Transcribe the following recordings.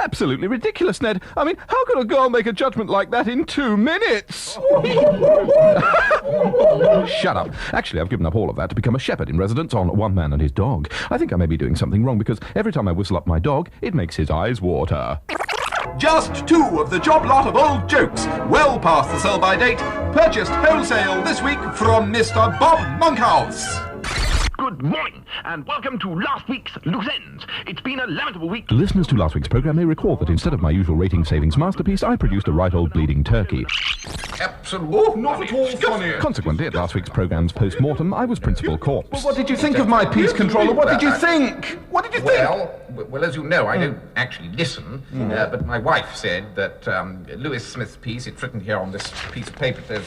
Absolutely ridiculous, Ned. I mean, how could a girl make a judgment like that in 2 minutes? Shut up. Actually, I've given up all of that to become a shepherd in residence on One Man and His Dog. I think I may be doing something wrong because every time I whistle up my dog, it makes his eyes water. Just 2 of the job lot of old jokes, well past the sell-by date, purchased wholesale this week from Mr. Bob Monkhouse. Good morning, and welcome to last week's Loose Ends. It's been a lamentable week. Listeners to last week's programme may recall that instead of my usual rating savings masterpiece, I produced a right old bleeding turkey. Absolutely not at all funny. Consequently, at last week's programme's post-mortem, I was principal corpse. Well, what did you think of my piece, Controller? What did you think? What did you think? Well, as you know, I don't actually listen, but my wife said that Lewis Smith's piece, it's written here on this piece of paper, it says,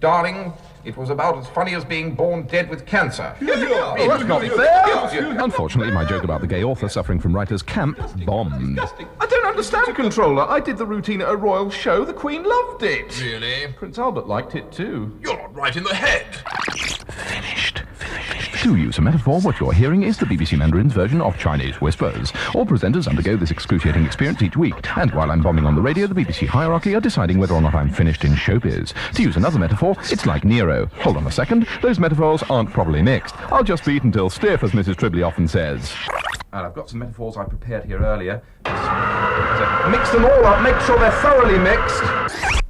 "Darling, it was about as funny as being born dead with cancer." Oh, that's not fair. Unfortunately, my joke about the gay author suffering from writer's camp bombed. I don't understand, Controller. I did the routine at a royal show. The Queen loved it. Really? Prince Albert liked it too. You're not right in the head. Finished. To use a metaphor, what you're hearing is the BBC Mandarin's version of Chinese whispers. All presenters undergo this excruciating experience each week, and while I'm bombing on the radio, the BBC hierarchy are deciding whether or not I'm finished in showbiz. To use another metaphor, it's like Nero. Hold on a second, those metaphors aren't properly mixed. I'll just beat until stiff, as Mrs. Tribbley often says. And I've got some metaphors I prepared here earlier. Mix them all up, make sure they're thoroughly mixed.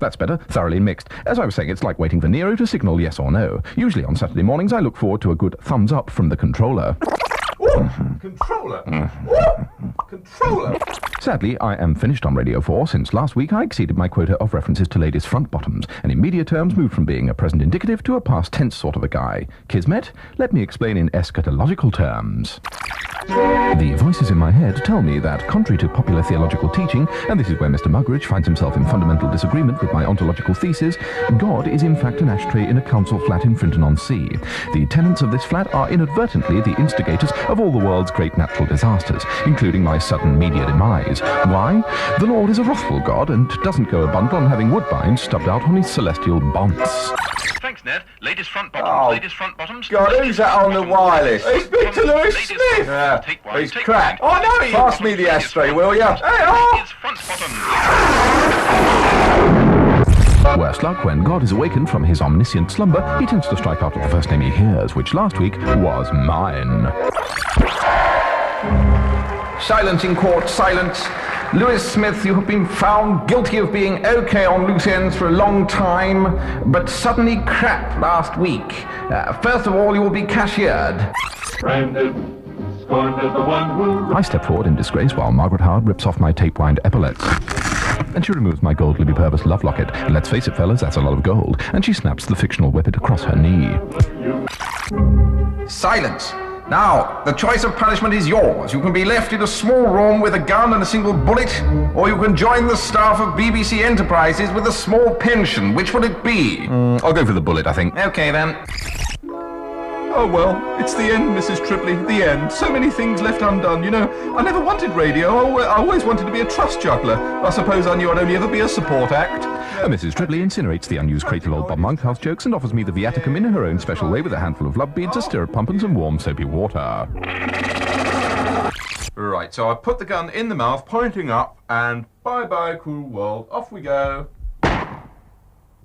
That's better, thoroughly mixed. As I was saying, it's like waiting for Nero to signal yes or no. Usually on Saturday mornings, I look forward to a good thumbs up from the controller. Ooh, Controller! Ooh, Controller! Sadly, I am finished on Radio 4 since last week I exceeded my quota of references to ladies' front bottoms, and in media terms moved from being a present indicative to a past tense sort of a guy. Kismet? Let me explain in eschatological terms. The voices in my head tell me that, contrary to popular theological teaching, and this is where Mr. Muggeridge finds himself in fundamental disagreement with my ontological thesis, God is in fact an ashtray in a council flat in Frinton-on-Sea. The tenants of this flat are inadvertently the instigators of all the world's great natural disasters, including my sudden media demise. Why? The Lord is a wrathful God and doesn't go a bundle on having woodbines stubbed out on his celestial bonds. Thanks, Ned. Ladies front bottoms, ladies front bottoms. God, who's that on the wireless? Hey, speak to Lewis Smith! Yeah, he's cracked. Oh, no, he... Pass me the ashtray, will ya? Hey, oh! Ladies front bottoms. Worst luck, when God is awakened from his omniscient slumber, he tends to strike out at the first name he hears, which last week was mine. Silence in court, silence. Lewis Smith, you have been found guilty of being okay on loose ends for a long time, but suddenly crap last week. First of all, you will be cashiered. Branded, scorned as the one who... I step forward in disgrace while Margaret Howard rips off my tape-wind epaulets. And she removes my gold Libby Purvis love locket. And let's face it, fellas, that's a lot of gold. And she snaps the fictional whippet across her knee. Silence. Now, the choice of punishment is yours. You can be left in a small room with a gun and a single bullet, or you can join the staff of BBC Enterprises with a small pension. Which would it be? I'll go for the bullet, I think. Okay, then. Oh, well, it's the end, Mrs. Tribbley, the end. So many things left undone, you know. I never wanted radio. I always wanted to be a truss juggler. I suppose I knew I'd only ever be a support act. Mrs. Tribbley incinerates the unused crate of old Bob Monkhouse jokes and offers me the viaticum in her own special way with a handful of love beads, a stirrup pump and some warm soapy water. Right, so I put the gun in the mouth, pointing up, and bye-bye, cruel world. Off we go.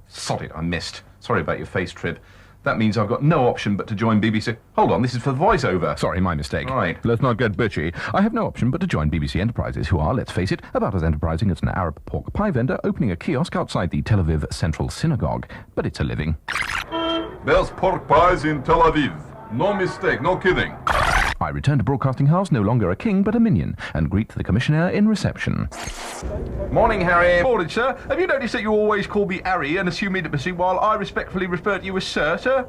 Sod it, I missed. Sorry about your face, Trib. That means I've got no option but to join BBC... Hold on, this is for the voiceover. Sorry, my mistake. Right. Let's not get bitchy. I have no option but to join BBC Enterprises, who are, let's face it, about as enterprising as an Arab pork pie vendor opening a kiosk outside the Tel Aviv Central Synagogue. But it's a living. There's pork pies in Tel Aviv. No mistake, no kidding. I return to Broadcasting House, no longer a king but a minion, and greet the commissioner in reception. Morning, Harry. Morning, sir. Have you noticed that you always call me Harry and assume intimacy while I respectfully refer to you as sir, sir?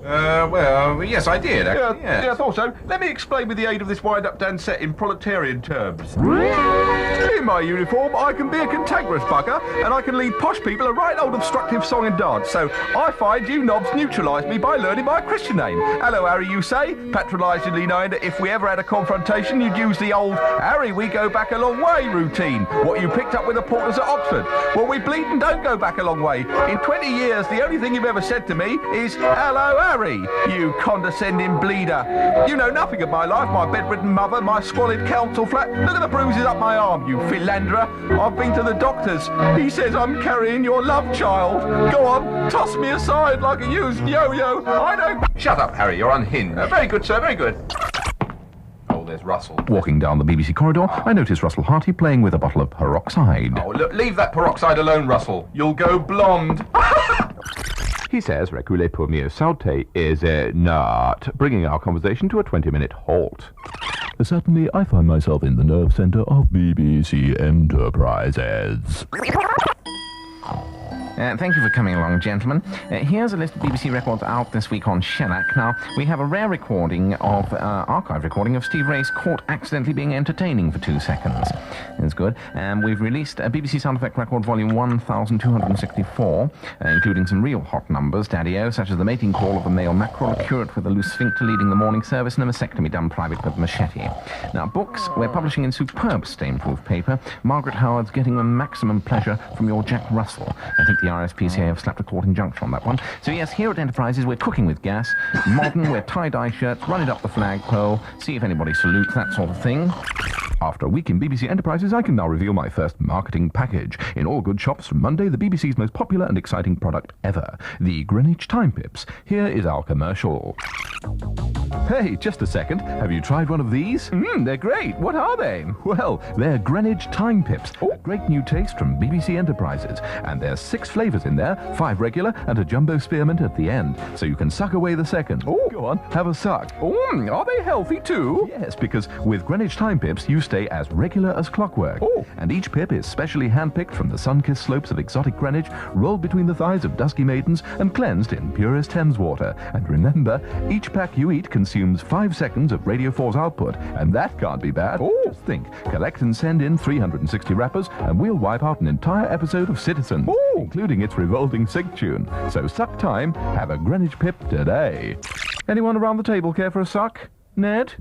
Well, yes, I did, actually, Yeah, I thought so. Let me explain with the aid of this wind-up Dan set in proletarian terms. In my uniform, I can be a cantankerous bugger, and I can lead posh people a right old obstructive song and dance. So I find you knobs neutralise me by learning my Christian name. Hello, Harry, you say, patronisingly knowing that if we ever ever had a confrontation, you'd use the old Harry, we go back a long way routine. What you picked up with the porters at Oxford. Well, we bleeding don't go back a long way. In 20 years, the only thing you've ever said to me is, hello, Harry, you condescending bleeder. You know nothing of my life, my bedridden mother, my squalid council flat. Look at the bruises up my arm, you philanderer. I've been to the doctors. He says I'm carrying your love child. Go on, toss me aside like a used yo-yo. I don't... Shut up, Harry, you're unhinged. Very good, sir, very good. Oh, there's Russell. Walking down the BBC corridor, I noticed Russell Harty playing with a bottle of peroxide. Oh, look, leave that peroxide alone, Russell. You'll go blonde. He says reculé pour mieux sauter is not, bringing our conversation to a 20-minute halt. Certainly, I find myself in the nerve centre of BBC Enterprises. Thank you for coming along, gentlemen. Here's a list of BBC records out this week on shellac. Now, we have a rare recording of, archive recording of Steve Race caught accidentally being entertaining for 2 seconds. It's good. And we've released a BBC Sound Effect record volume 1264, including some real hot numbers, Daddy-O, such as the mating call of a male mackerel, a curate with a loose sphincter leading the morning service, and a mastectomy done private with a machete. Now, books we're publishing in superb stain-proof paper. Margaret Howard's getting the maximum pleasure from your Jack Russell. I think the RSPCA have slapped a court injunction on that one. So yes, here at Enterprises, we're cooking with gas. Modern, wear tie-dye shirts, run it up the flagpole, see if anybody salutes, that sort of thing. After a week in BBC Enterprises, I can now reveal my first marketing package. In all good shops from Monday, the BBC's most popular and exciting product ever, the Greenwich Time Pips. Here is our commercial. Hey, just a second. Have you tried one of these? They're great. What are they? Well, they're Greenwich Time Pips. A great new taste from BBC Enterprises. And there's 6 flavours in there, 5 regular and a jumbo spearmint at the end. So you can suck away the second. Oh, go on, have a suck. Are they healthy too? Yes, because with Greenwich Time Pips, you stay as regular as clockwork. And each pip is specially handpicked from the sun-kissed slopes of exotic Greenwich, rolled between the thighs of dusky maidens, and cleansed in purest Thames water. And remember, each pack you eat consumes 5 seconds of Radio 4's output, and that can't be bad. Just think, collect and send in 360 wrappers, and we'll wipe out an entire episode of Citizen, including its revolting sig tune. So suck time, have a Greenwich Pip today. Anyone around the table care for a suck? Ned?